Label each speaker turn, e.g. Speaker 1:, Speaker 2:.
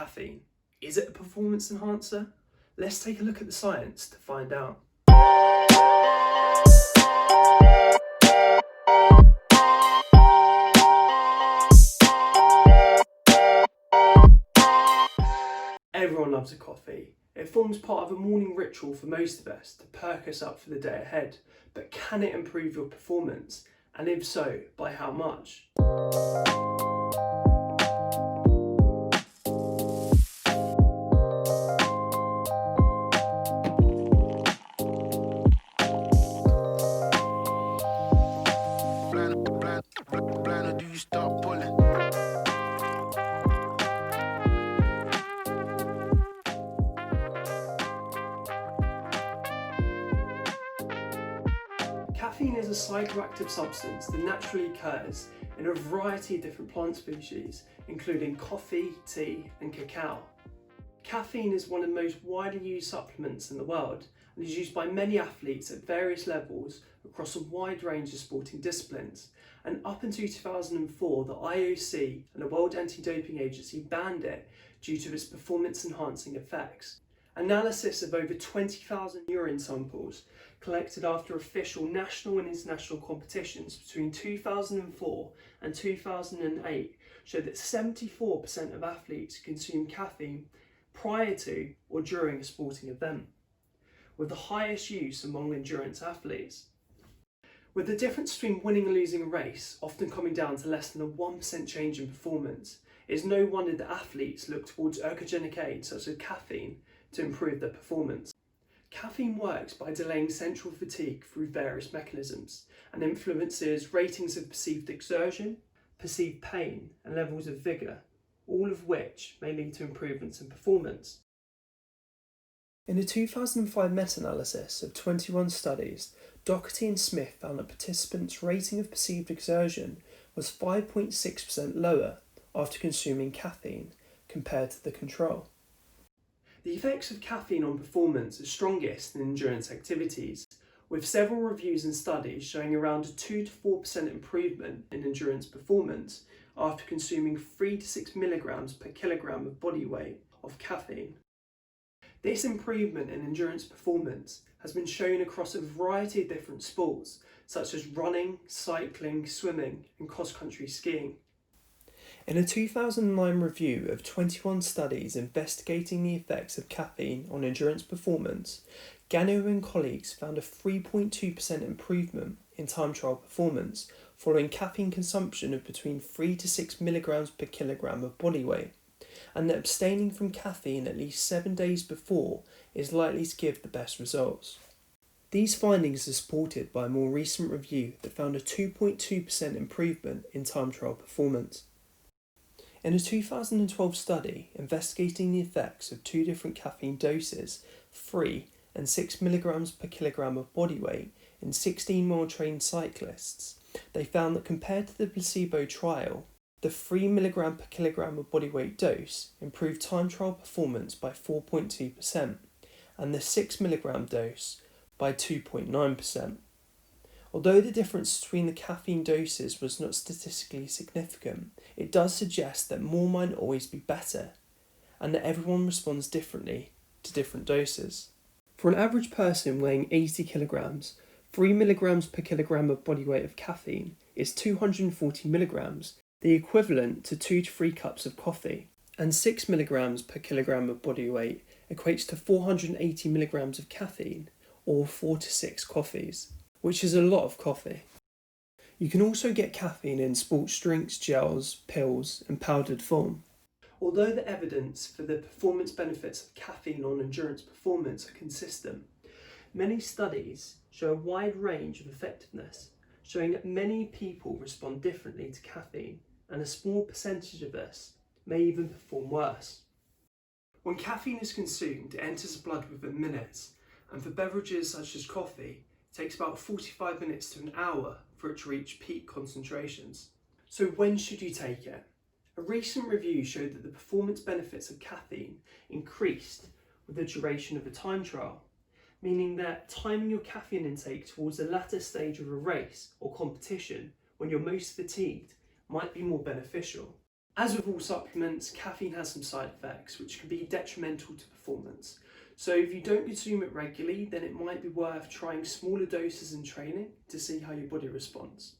Speaker 1: caffeine. Is it a performance enhancer? Let's take a look at the science to find out. Everyone loves a coffee. It forms part of a morning ritual for most of us to perk us up for the day ahead. But can it improve your performance? And if so, by how much? Caffeine is a psychoactive substance that naturally occurs in a variety of different plant species, including coffee, tea, and cacao. Caffeine is one of the most widely used supplements in the world and is used by many athletes at various levels across a wide range of sporting disciplines. And up until 2004, the IOC and the World Anti-Doping Agency banned it due to its performance-enhancing effects. Analysis of over 20,000 urine samples collected after official national and international competitions between 2004 and 2008 showed that 74% of athletes consumed caffeine prior to or during a sporting event, with the highest use among endurance athletes. With the difference between winning and losing a race often coming down to less than a 1% change in performance, it is no wonder that athletes look towards ergogenic aids such as caffeine to improve their performance. Caffeine works by delaying central fatigue through various mechanisms and influences ratings of perceived exertion, perceived pain, and levels of vigour, all of which may lead to improvements in performance. In a 2005 meta-analysis of 21 studies, Doherty and Smith found that participants' rating of perceived exertion was 5.6% lower after consuming caffeine compared to the control. The effects of caffeine on performance are strongest in endurance activities, with several reviews and studies showing around a 2 to 4% improvement in endurance performance after consuming 3 to 6 milligrams per kilogram of body weight of caffeine. This improvement in endurance performance has been shown across a variety of different sports, such as running, cycling, swimming, and cross-country skiing. In a 2009 review of 21 studies investigating the effects of caffeine on endurance performance, Gano and colleagues found a 3.2% improvement in time trial performance following caffeine consumption of between 3 to 6 milligrams per kilogram of body weight, and that abstaining from caffeine at least 7 days before is likely to give the best results. These findings are supported by a more recent review that found a 2.2% improvement in time trial performance. In a 2012 study investigating the effects of two different caffeine doses, 3 and 6 milligrams per kilogram of body weight, in 16 well-trained cyclists, they found that compared to the placebo trial, the 3 milligram per kilogram of body weight dose improved time trial performance by 4.2% and the 6 milligram dose by 2.9%. Although the difference between the caffeine doses was not statistically significant, it does suggest that more might always be better, and that everyone responds differently to different doses. For an average person weighing 80 kilograms, 3 milligrams per kilogram of body weight of caffeine is 240 milligrams, the equivalent to 2 to 3 cups of coffee, and 6 milligrams per kilogram of body weight equates to 480 milligrams of caffeine, or 4 to 6 coffees, which is a lot of coffee. You can also get caffeine in sports drinks, gels, pills, and powdered form. Although the evidence for the performance benefits of caffeine on endurance performance are consistent, many studies show a wide range of effectiveness, showing that many people respond differently to caffeine, and a small percentage of us may even perform worse. When caffeine is consumed, it enters the blood within minutes, and for beverages such as coffee, it takes about 45 minutes to an hour for it to reach peak concentrations. So when should you take it? A recent review showed that the performance benefits of caffeine increased with the duration of a time trial, meaning that timing your caffeine intake towards the latter stage of a race or competition when you're most fatigued might be more beneficial. As with all supplements, caffeine has some side effects which can be detrimental to performance. So if you don't consume it regularly, then it might be worth trying smaller doses in training to see how your body responds.